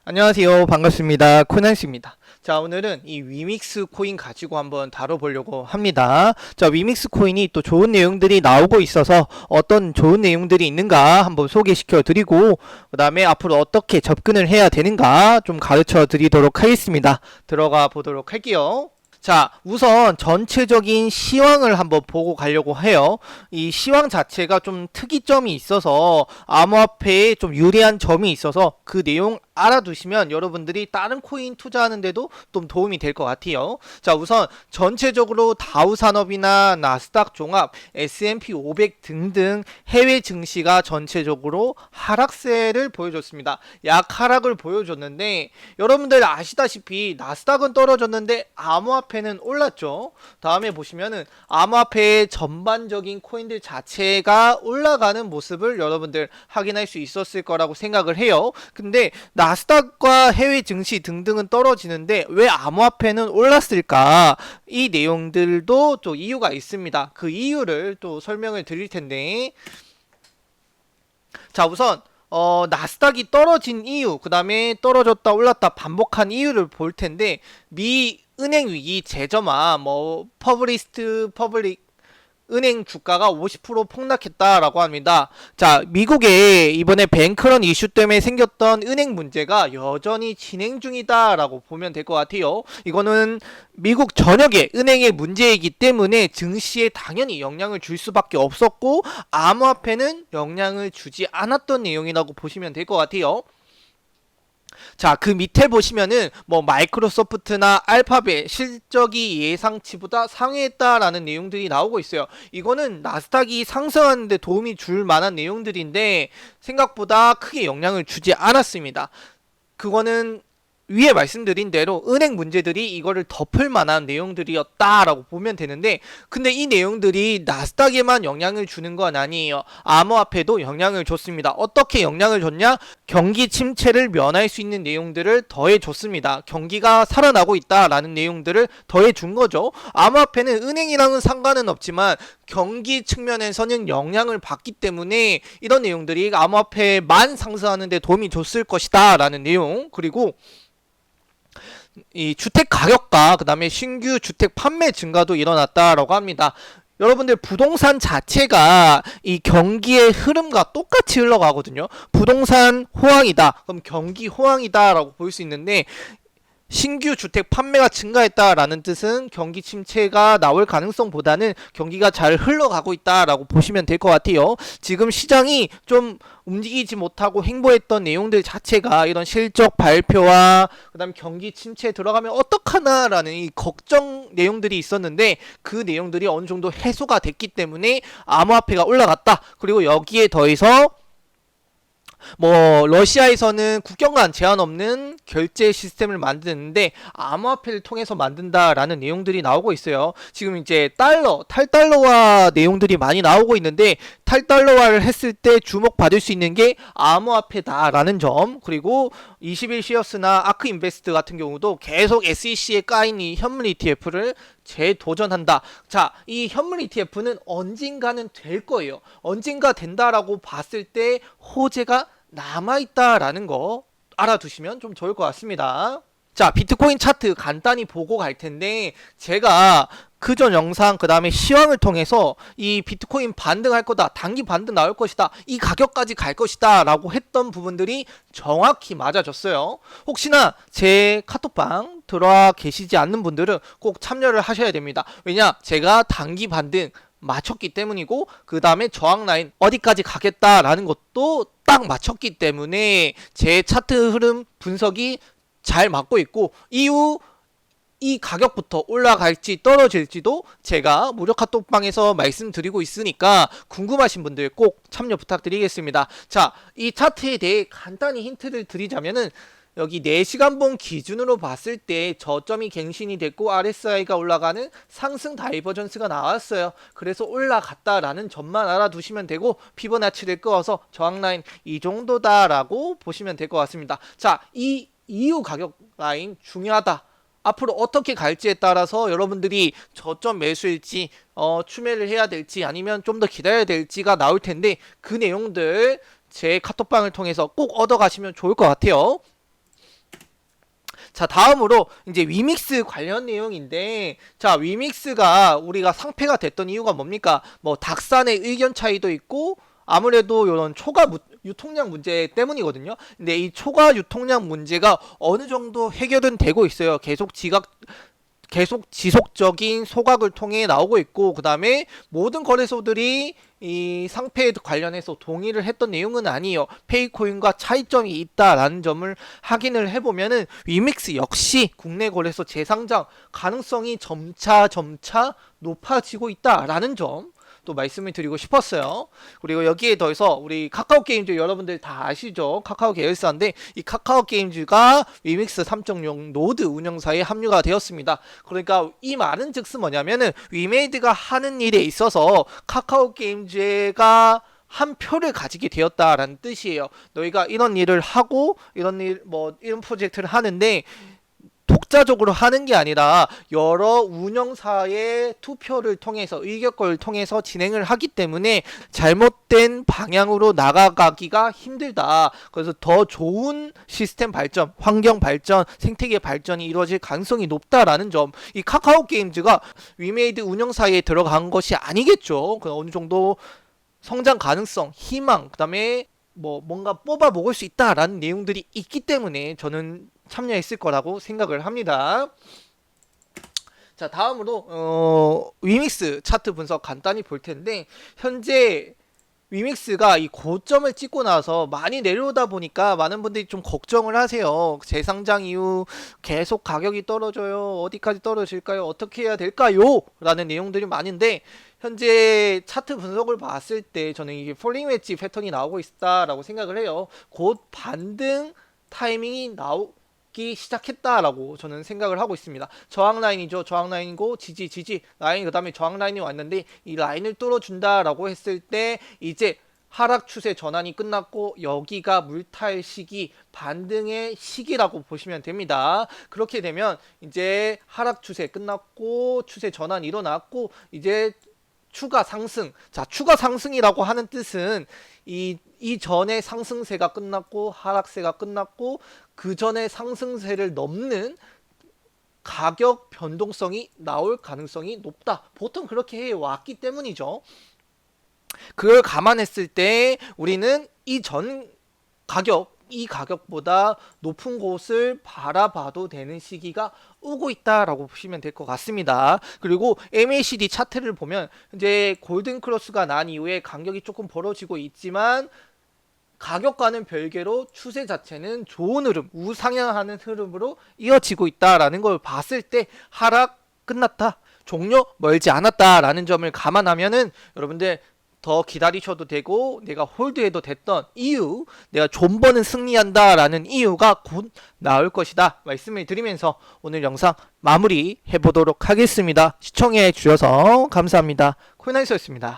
안녕하세요. 반갑습니다. 코난씨입니다. 자, 오늘은 이 위믹스 코인 가지고 한번 다뤄보려고 합니다. 자, 위믹스 코인이 또 좋은 내용들이 나오고 있어서 어떤 좋은 내용들이 있는가 한번 소개시켜 드리고, 그 다음에 앞으로 어떻게 접근을 해야 되는가 좀 가르쳐 드리도록 하겠습니다. 들어가 보도록 할게요. 자, 우선 전체적인 시황을 한번 보고 가려고 해요. 이 시황 자체가 좀 특이점이 있어서 암호화폐에 좀 유리한 점이 있어서 그 내용 알아두시면 여러분들이 다른 코인 투자하는데도 좀 도움이 될 것 같아요. 자, 우선 전체적으로 다우산업이나 나스닥 종합, S&P 500 등등 해외 증시가 전체적으로 하락세를 보여줬습니다. 약하락을 보여줬는데 여러분들 아시다시피 나스닥은 떨어졌는데 암호화폐는 올랐죠. 다음에 보시면은 암호화폐의 전반적인 코인들 자체가 올라가는 모습을 여러분들 확인할 수 있었을 거라고 생각을 해요. 근데 나스닥과 해외 증시 등등은 떨어지는데 왜 암호화폐는 올랐을까? 이 내용들도 또 이유가 있습니다. 그 이유를 또 설명을 드릴 텐데, 자, 우선 나스닥이 떨어진 이유, 그 다음에 떨어졌다 올랐다 반복한 이유를 볼 텐데, 미 은행 위기 재점화, 퍼블릭 은행 주가가 50% 폭락했다라고 합니다. 자, 미국에 이번에 뱅크런 이슈 때문에 생겼던 은행 문제가 여전히 진행 중이다라고 보면 될 것 같아요. 이거는 미국 전역의 은행의 문제이기 때문에 증시에 당연히 영향을 줄 수밖에 없었고, 암호화폐는 영향을 주지 않았던 내용이라고 보시면 될 것 같아요. 자, 그 밑에 보시면은 마이크로소프트나 알파벳 실적이 예상치보다 상회했다라는 내용들이 나오고 있어요. 이거는 나스닥이 상승하는데 도움이 줄 만한 내용들인데 생각보다 크게 영향을 주지 않았습니다. 그거는 위에 말씀드린 대로 은행 문제들이 이거를 덮을 만한 내용들이었다라고 보면 되는데, 근데 이 내용들이 나스닥에만 영향을 주는 건 아니에요. 암호화폐도 영향을 줬습니다. 어떻게 영향을 줬냐? 경기 침체를 면할 수 있는 내용들을 더해 줬습니다. 경기가 살아나고 있다라는 내용들을 더해 준 거죠. 암호화폐는 은행이랑은 상관은 없지만 경기 측면에서는 영향을 받기 때문에 이런 내용들이 암호화폐만 상승하는 데 도움이 줬을 것이다 라는 내용, 그리고 이 주택 가격과 그 다음에 신규 주택 판매 증가도 일어났다라고 합니다. 여러분들 부동산 자체가 이 경기의 흐름과 똑같이 흘러가거든요. 부동산 호황이다, 그럼 경기 호황이다 라고 볼 수 있는데, 신규 주택 판매가 증가했다라는 뜻은 경기 침체가 나올 가능성보다는 경기가 잘 흘러가고 있다라고 보시면 될 것 같아요. 지금 시장이 좀 움직이지 못하고 행보했던 내용들 자체가 이런 실적 발표와 그다음 경기 침체에 들어가면 어떡하나라는 이 걱정 내용들이 있었는데, 그 내용들이 어느 정도 해소가 됐기 때문에 암호화폐가 올라갔다. 그리고 여기에 더해서 러시아에서는 국경간 제한 없는 결제 시스템을 만드는데 암호화폐를 통해서 만든다라는 내용들이 나오고 있어요. 지금 이제 탈달러화 내용들이 많이 나오고 있는데, 탈달러화를 했을 때 주목받을 수 있는 게 암호화폐다라는 점, 그리고 21시어스나 아크인베스트 같은 경우도 계속 SEC에 까인 이 현물 ETF를 재도전한다. 자, 이 현물 ETF는 언젠가는 될 거예요. 언젠가 된다라고 봤을 때 호재가 남아있다라는 거 알아두시면 좀 좋을 것 같습니다. 자, 비트코인 차트 간단히 보고 갈 텐데, 제가 그전 영상 그 다음에 시황을 통해서 이 비트코인 반등할 거다, 단기 반등 나올 것이다, 이 가격까지 갈 것이다 라고 했던 부분들이 정확히 맞아졌어요. 혹시나 제 카톡방 들어와 계시지 않는 분들은 꼭 참여를 하셔야 됩니다. 왜냐, 제가 단기 반등 맞췄기 때문이고, 그 다음에 저항 라인 어디까지 가겠다라는 것도 딱 맞췄기 때문에 제 차트 흐름 분석이 잘 맞고 있고, 이후 이 가격부터 올라갈지 떨어질지도 제가 무료 카톡방에서 말씀드리고 있으니까 궁금하신 분들 꼭 참여 부탁드리겠습니다. 자, 이 차트에 대해 간단히 힌트를 드리자면은, 여기 4시간봉 기준으로 봤을 때 저점이 갱신이 됐고 RSI가 올라가는 상승 다이버전스가 나왔어요. 그래서 올라갔다라는 점만 알아두시면 되고, 피보나치를 끄어서 저항라인 이 정도다라고 보시면 될 것 같습니다. 자, 이 이후 가격 라인 중요하다. 앞으로 어떻게 갈지에 따라서 여러분들이 저점 매수일지 추매를 해야 될지 아니면 좀 더 기다려야 될지가 나올 텐데, 그 내용들 제 카톡방을 통해서 꼭 얻어가시면 좋을 것 같아요. 자, 다음으로 이제 위믹스 관련 내용인데, 자, 위믹스가 우리가 상폐가 됐던 이유가 뭡니까? 뭐 닥산의 의견 차이도 있고 아무래도 이런 초과 유통량 문제 때문이거든요. 근데 이 초과 유통량 문제가 어느 정도 해결은 되고 있어요. 계속 지속적인 소각을 통해 나오고 있고, 그 다음에 모든 거래소들이 이 상패에 관련해서 동의를 했던 내용은 아니에요. 페이코인과 차이점이 있다라는 점을 확인을 해보면은 위믹스 역시 국내 거래소 재상장 가능성이 점차 높아지고 있다라는 점 또 말씀을 드리고 싶었어요. 그리고 여기에 더해서 우리 카카오 게임즈 여러분들 다 아시죠? 카카오 계열사인데 이 카카오 게임즈가 위믹스 3.0 노드 운영사에 합류가 되었습니다. 그러니까 이 말은 즉슨 뭐냐면은 위메이드가 하는 일에 있어서 카카오 게임즈가 한 표를 가지게 되었다라는 뜻이에요. 너희가 이런 일을 하고 이런 프로젝트를 하는데 독자적으로 하는 게 아니라 여러 운영사의 투표를 통해서 의결권을 통해서 진행을 하기 때문에 잘못된 방향으로 나아가기가 힘들다. 그래서 더 좋은 시스템 발전, 환경 발전, 생태계 발전이 이루어질 가능성이 높다라는 점. 이 카카오 게임즈가 위메이드 운영사에 들어간 것이 아니겠죠. 어느 정도 성장 가능성, 희망, 그다음에 뭔가 뽑아 먹을 수 있다라는 내용들이 있기 때문에 저는 참여했을 거라고 생각을 합니다. 자, 다음으로 위믹스 차트 분석 간단히 볼 텐데, 현재 위믹스가 이 고점을 찍고 나서 많이 내려오다 보니까 많은 분들이 좀 걱정을 하세요. 재상장 이후 계속 가격이 떨어져요. 어디까지 떨어질까요? 어떻게 해야 될까요? 라는 내용들이 많은데, 현재 차트 분석을 봤을 때 저는 이게 폴링 웨지 패턴이 나오고 있다라고 생각을 해요. 곧 반등 타이밍이 나오기 시작했다라고 저는 생각을 하고 있습니다. 저항 라인이죠. 저항 라인이고 지지 라인, 그 다음에 저항 라인이 왔는데 이 라인을 뚫어준다라고 했을 때 이제 하락 추세 전환이 끝났고 여기가 물탈 시기, 반등의 시기라고 보시면 됩니다. 그렇게 되면 이제 하락 추세 끝났고 추세 전환 일어났고 이제 추가 상승. 자, 추가 상승이라고 하는 뜻은 이전에 상승세가 끝났고 하락세가 끝났고 그 전에 상승세를 넘는 가격 변동성이 나올 가능성이 높다. 보통 그렇게 해왔기 때문이죠. 그걸 감안했을 때 우리는 이전 이 가격보다 높은 곳을 바라봐도 되는 시기가 오고 있다라고 보시면 될 것 같습니다. 그리고 MACD 차트를 보면 이제 골든 크로스가 난 이후에 간격이 조금 벌어지고 있지만 가격과는 별개로 추세 자체는 좋은 흐름, 우상향하는 흐름으로 이어지고 있다라는 걸 봤을 때 하락 끝났다, 종료 멀지 않았다라는 점을 감안하면은 여러분들 더 기다리셔도 되고 내가 홀드해도 됐던 이유, 내가 존버는 승리한다 라는 이유가 곧 나올 것이다 말씀을 드리면서 오늘 영상 마무리 해보도록 하겠습니다. 시청해 주셔서 감사합니다. 코인나이스였습니다.